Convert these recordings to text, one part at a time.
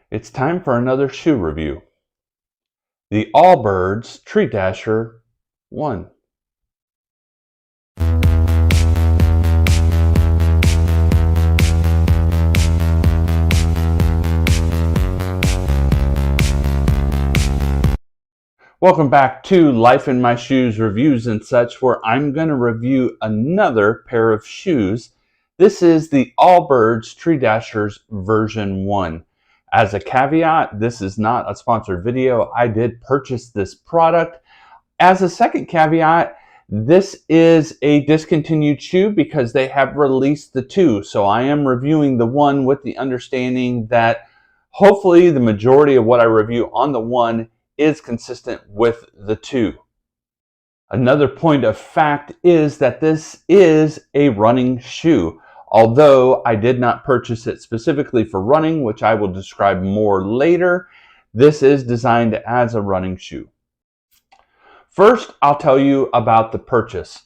It's time for another shoe review. The Allbirds Tree Dasher 1. Welcome back to Life in My Shoes Reviews and such, where I'm going to review another pair of shoes. This is the Allbirds Tree Dashers version 1. As a caveat, this is not a sponsored video. I did purchase this product. As a second caveat, this is a discontinued shoe because they have released the 2. So I am reviewing the 1 with the understanding that hopefully the majority of what I review on the 1 is consistent with the 2. Another point of fact is that this is a running shoe. Although I did not purchase it specifically for running, which I will describe more later, this is designed as a running shoe. First, I'll tell you about the purchase,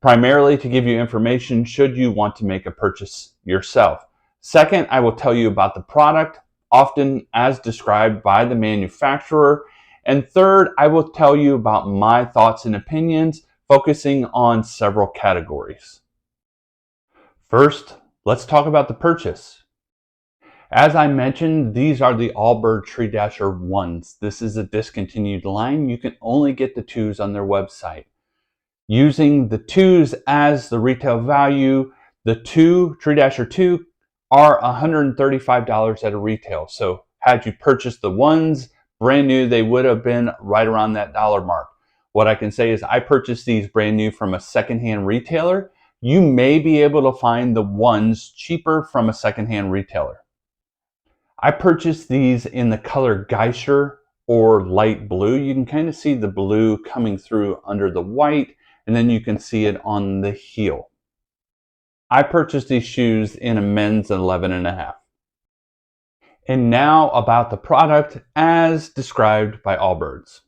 primarily to give you information should you want to make a purchase yourself. Second, I will tell you about the product, often as described by the manufacturer. And third, I will tell you about my thoughts and opinions, focusing on several categories. First, let's talk about the purchase. As I mentioned, these are the Allbirds Tree Dasher 1s. This is a discontinued line. You can only get the 2s on their website. Using the 2s as the retail value, the Tree Dasher 2 are $135 at a retail. So had you purchased the 1s brand new, they would have been right around that dollar mark. What I can say is I purchased these brand new from a secondhand retailer. You may be able to find the 1s cheaper from a secondhand retailer. I purchased these in the color Geyser or light blue. You can kind of see the blue coming through under the white, and then you can see it on the heel. I purchased these shoes in a men's 11.5. And now about the product as described by Allbirds.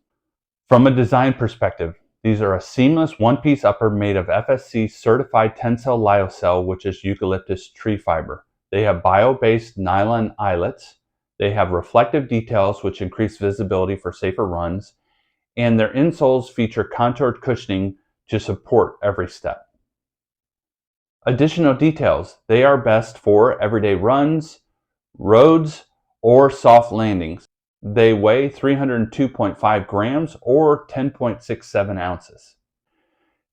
From a design perspective, these are a seamless one-piece upper made of FSC-certified TENCEL Lyocell, which is eucalyptus tree fiber. They have bio-based nylon eyelets. They have reflective details which increase visibility for safer runs. And their insoles feature contoured cushioning to support every step. Additional details: they are best for everyday runs, roads, or soft landings. They weigh 302.5 grams or 10.67 ounces.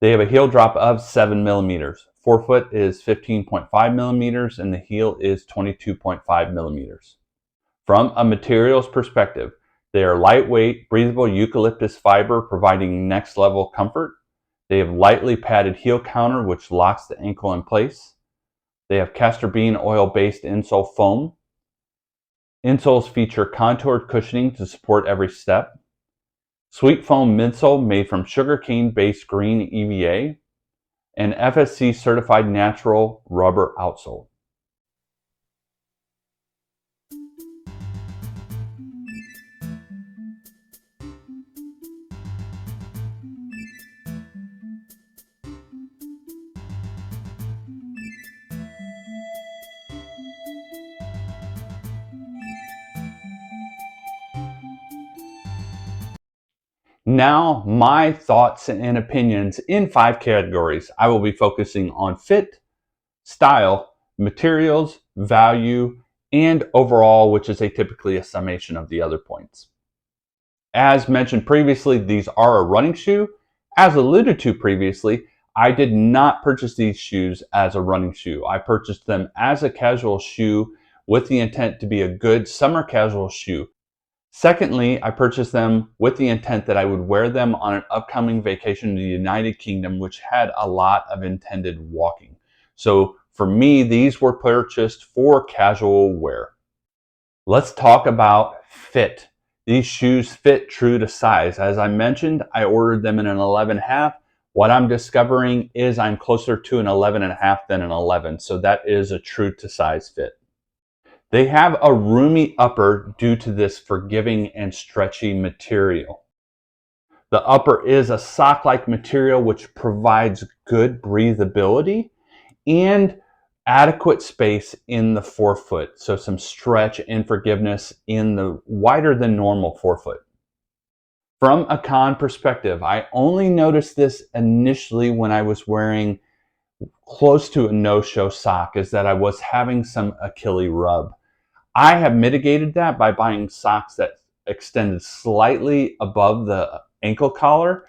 They have a heel drop of 7 millimeters. Forefoot is 15.5 millimeters and the heel is 22.5 millimeters. From a materials perspective, they are lightweight, breathable eucalyptus fiber providing next level comfort. They have lightly padded heel counter which locks the ankle in place. They have castor bean oil based insole foam. Insoles feature contoured cushioning to support every step. SweetFoam midsole made from sugarcane-based green EVA. And FSC certified natural rubber outsole. Now, my thoughts and opinions in 5 categories. I will be focusing on fit, style, materials, value, and overall, which is typically a summation of the other points. As mentioned previously, these are a running shoe. As alluded to previously, I did not purchase these shoes as a running shoe. I purchased them as a casual shoe with the intent to be a good summer casual shoe. Secondly, I purchased them with the intent that I would wear them on an upcoming vacation to the United Kingdom, which had a lot of intended walking. So for me, these were purchased for casual wear. Let's talk about fit. These shoes fit true to size. As I mentioned, I ordered them in an 11.5. What I'm discovering is I'm closer to an 11.5 than an 11. So that is a true to size fit. They have a roomy upper due to this forgiving and stretchy material. The upper is a sock-like material which provides good breathability and adequate space in the forefoot, so some stretch and forgiveness in the wider than normal forefoot. From a con perspective, I only noticed this initially when I was wearing close to a no-show sock, is that I was having some Achilles rub. I have mitigated that by buying socks that extended slightly above the ankle collar.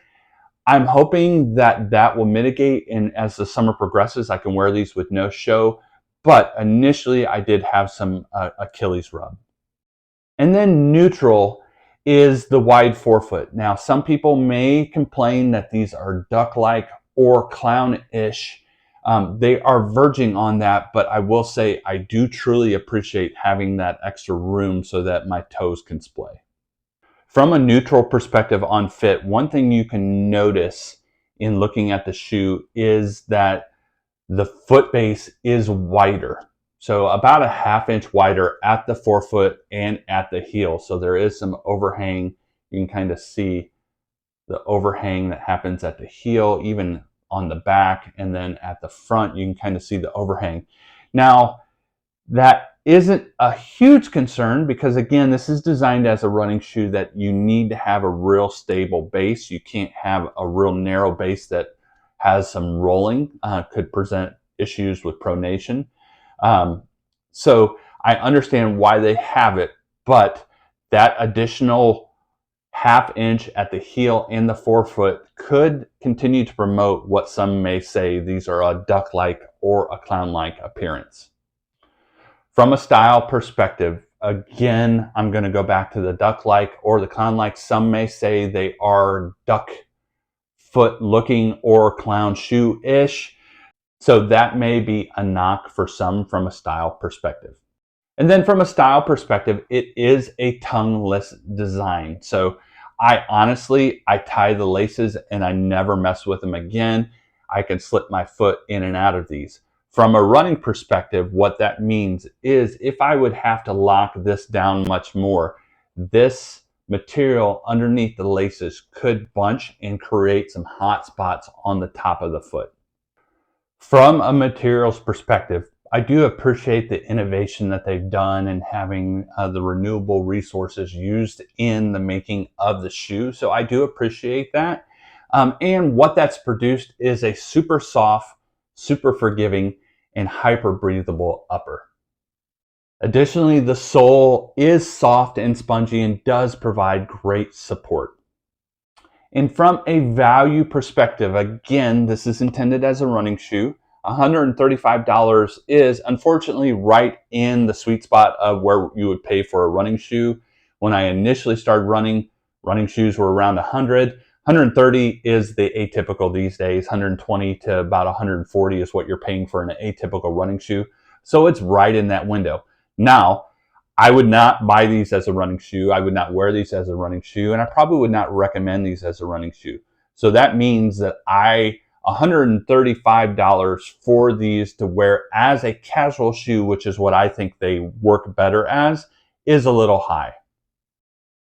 I'm hoping that that will mitigate, and as the summer progresses, I can wear these with no show. But initially, I did have some Achilles rub. And then neutral is the wide forefoot. Now, some people may complain that these are duck-like or clown-ish. They are verging on that, but I will say I do truly appreciate having that extra room so that my toes can splay. From a neutral perspective on fit, one thing you can notice in looking at the shoe is that the foot base is wider. So about a ½ inch wider at the forefoot and at the heel. So there is some overhang. You can kind of see the overhang that happens at the heel, even on the back, and then at the front, you can kind of see the overhang. Now, that isn't a huge concern because, again, this is designed as a running shoe that you need to have a real stable base. You can't have a real narrow base that has some rolling, could present issues with pronation. So I understand why they have it, but that additional ½ inch at the heel and the forefoot could continue to promote what some may say these are a duck-like or a clown-like appearance. From a style perspective, again, I'm going to go back to the duck-like or the clown-like. Some may say they are duck foot looking or clown shoe-ish. So that may be a knock for some from a style perspective. And then from a style perspective, it is a tongueless design. So I tie the laces and I never mess with them again. I can slip my foot in and out of these. From a running perspective, what that means is if I would have to lock this down much more, this material underneath the laces could bunch and create some hot spots on the top of the foot. From a materials perspective, I do appreciate the innovation that they've done in having the renewable resources used in the making of the shoe. So I do appreciate that. And what that's produced is a super soft, super forgiving, and hyper breathable upper. Additionally, the sole is soft and spongy and does provide great support. And from a value perspective, again, this is intended as a running shoe. $135 is unfortunately right in the sweet spot of where you would pay for a running shoe. When I initially started running shoes were around 100. 130 is the atypical these days. 120 to about 140 is what you're paying for an atypical running shoe. So it's right in that window. Now, I would not buy these as a running shoe. I would not wear these as a running shoe, and I probably would not recommend these as a running shoe. So that means that $135 for these to wear as a casual shoe, which is what I think they work better as, is a little high.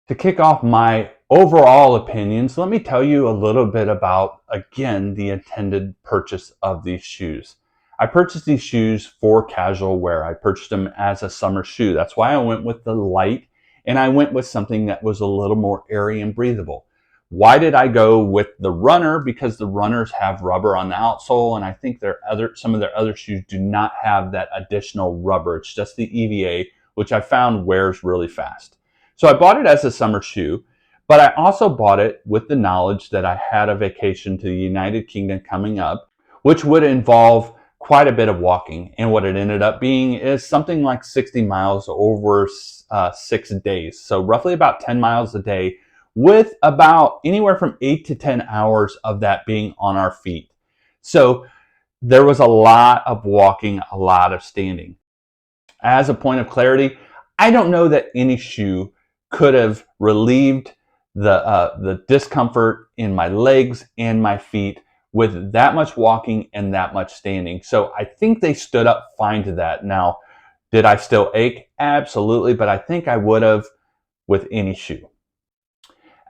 To kick off my overall opinions, let me tell you a little bit about, again, the intended purchase of these shoes. I purchased these shoes for casual wear. I purchased them as a summer shoe. That's why I went with the light, and I went with something that was a little more airy and breathable. Why did I go with the runner? Because the runners have rubber on the outsole, and I think some of their other shoes do not have that additional rubber. It's just the EVA, which I found wears really fast. So I bought it as a summer shoe, but I also bought it with the knowledge that I had a vacation to the United Kingdom coming up, which would involve quite a bit of walking. And what it ended up being is something like 60 miles over 6 days. So roughly about 10 miles a day, with about anywhere from 8 to 10 hours of that being on our feet. So there was a lot of walking, a lot of standing. As a point of clarity, I don't know that any shoe could have relieved the discomfort in my legs and my feet with that much walking and that much standing. So I think they stood up fine to that. Now, did I still ache? Absolutely, but I think I would have with any shoe.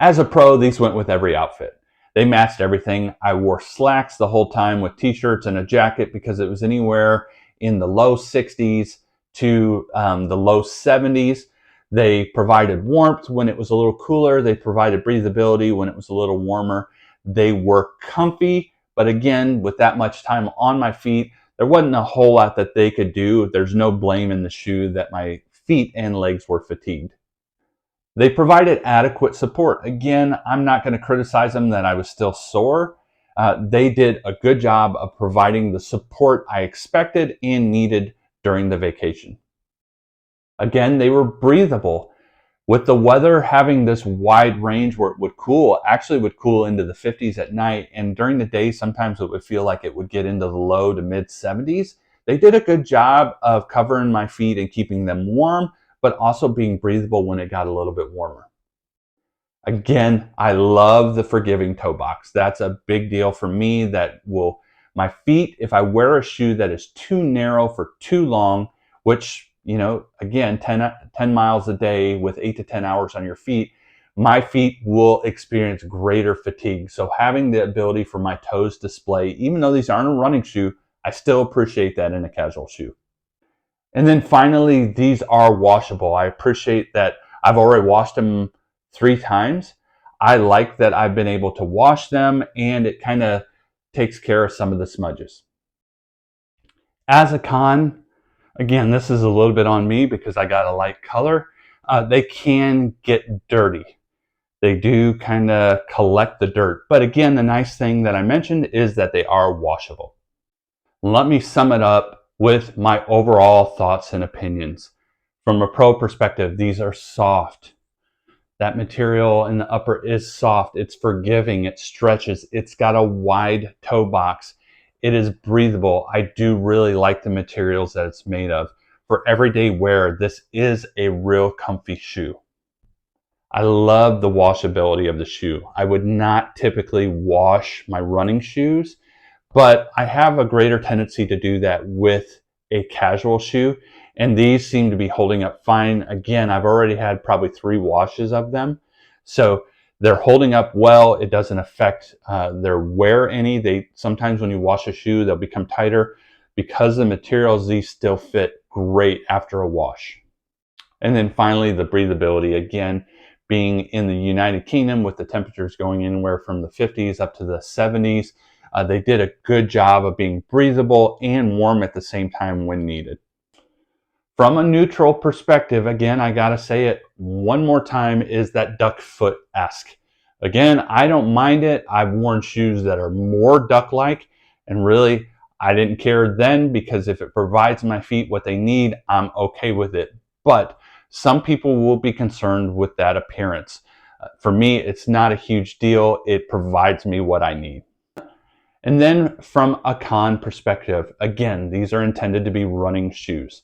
As a pro, these went with every outfit. They matched everything. I wore slacks the whole time with t-shirts and a jacket because it was anywhere in the low 60s to the low 70s. They provided warmth when it was a little cooler. They provided breathability when it was a little warmer. They were comfy, but again, with that much time on my feet, there wasn't a whole lot that they could do. There's no blame in the shoe that my feet and legs were fatigued. They provided adequate support. Again, I'm not going to criticize them that I was still sore. They did a good job of providing the support I expected and needed during the vacation. Again, they were breathable. With the weather having this wide range where it would cool, actually would cool into the 50s at night, and during the day sometimes it would feel like it would get into the low to mid 70s. They did a good job of covering my feet and keeping them warm, but also being breathable when it got a little bit warmer. Again, I love the forgiving toe box. That's a big deal for me. That will, my feet, if I wear a shoe that is too narrow for too long, which, you know, again, 10 miles a day with 8 to 10 hours on your feet, my feet will experience greater fatigue. So having the ability for my toes to display, even though these aren't a running shoe, I still appreciate that in a casual shoe. And then finally, these are washable. I appreciate that I've already washed them 3 times. I like that I've been able to wash them, and it kind of takes care of some of the smudges. As a con, again, this is a little bit on me because I got a light color. They can get dirty. They do kind of collect the dirt. But again, the nice thing that I mentioned is that they are washable. Let me sum it up with my overall thoughts and opinions. From a pro perspective, these are soft. That material in the upper is soft. It's forgiving. It stretches. It's got a wide toe box. It is breathable. I do really like the materials that it's made of. For everyday wear, this is a real comfy shoe. I love the washability of the shoe. I would not typically wash my running shoes, but I have a greater tendency to do that with a casual shoe, and these seem to be holding up fine. Again, I've already had probably 3 washes of them, so they're holding up well. It doesn't affect their wear any. Sometimes when you wash a shoe, they'll become tighter. Because of the materials, these still fit great after a wash. And then finally, the breathability. Again, being in the United Kingdom with the temperatures going anywhere from the 50s up to the 70s, they did a good job of being breathable and warm at the same time when needed. From a neutral perspective, again, I gotta say it one more time, is that duck foot-esque. Again, I don't mind it. I've worn shoes that are more duck-like, and really, I didn't care then, because if it provides my feet what they need, I'm okay with it. But some people will be concerned with that appearance. For me, it's not a huge deal. It provides me what I need. And then from a con perspective, again, these are intended to be running shoes.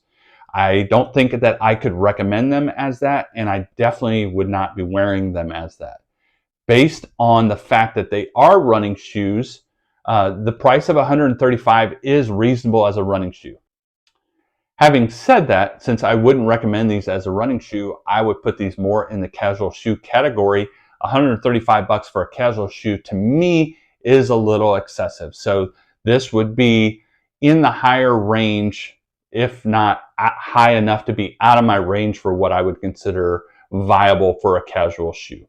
I don't think that I could recommend them as that, and I definitely would not be wearing them as that. Based on the fact that they are running shoes, the price of $135 is reasonable as a running shoe. Having said that, since I wouldn't recommend these as a running shoe, I would put these more in the casual shoe category. $135 for a casual shoe to me is a little excessive. So this would be in the higher range, if not high enough to be out of my range for what I would consider viable for a casual shoe.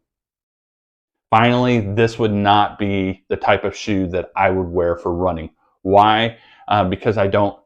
Finally, this would not be the type of shoe that I would wear for running. Why? Because I don't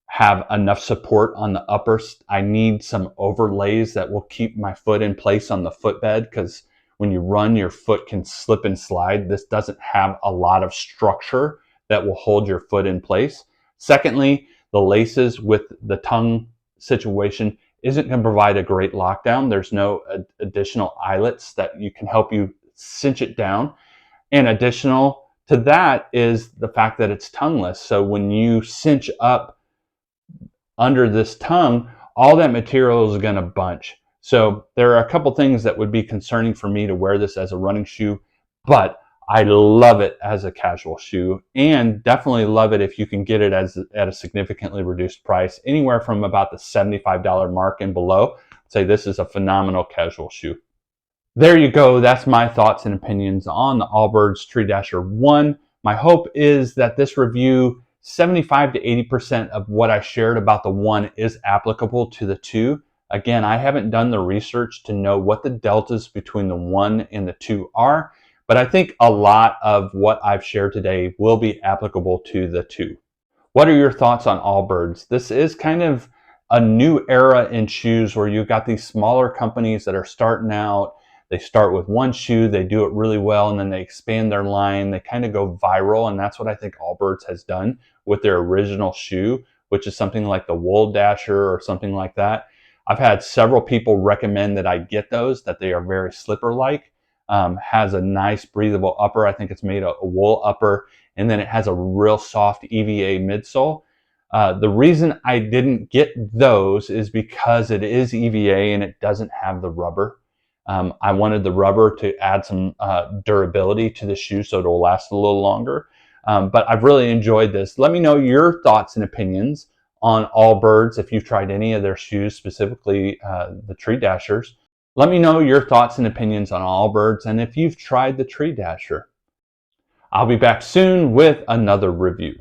have enough support on the uppers. I need some overlays that will keep my foot in place on the footbed, because when you run, your foot can slip and slide. This doesn't have a lot of structure that will hold your foot in place. Secondly, the laces with the tongue situation isn't going to provide a great lockdown. There's no additional eyelets that can help you cinch it down. And additional to that is the fact that it's tongueless. So when you cinch up under this tongue, all that material is going to bunch. So there are a couple things that would be concerning for me to wear this as a running shoe, but I love it as a casual shoe, and definitely love it if you can get it at a significantly reduced price, anywhere from about the $75 mark and below. I'd say this is a phenomenal casual shoe. There you go. That's my thoughts and opinions on the Allbirds Tree Dasher 1. My hope is that this review 75 to 80% of what I shared about the 1 is applicable to the 2. Again, I haven't done the research to know what the deltas between the 1 and the 2 are, but I think a lot of what I've shared today will be applicable to the 2. What are your thoughts on Allbirds? This is kind of a new era in shoes where you've got these smaller companies that are starting out. They start with one shoe, they do it really well, and then they expand their line. They kind of go viral, and that's what I think Allbirds has done with their original shoe, which is something like the Wool Dasher or something like that. I've had several people recommend that I get those, that they are very slipper-like. Has a nice breathable upper. I think it's made a wool upper, and then it has a real soft EVA midsole. The reason I didn't get those is because it is EVA and it doesn't have the rubber. I wanted the rubber to add some durability to the shoe so it'll last a little longer. But I've really enjoyed this. Let me know your thoughts and opinions on Allbirds if you've tried any of their shoes, specifically the Tree Dashers. Let me know your thoughts and opinions on Allbirds and if you've tried the Tree Dasher. I'll be back soon with another review.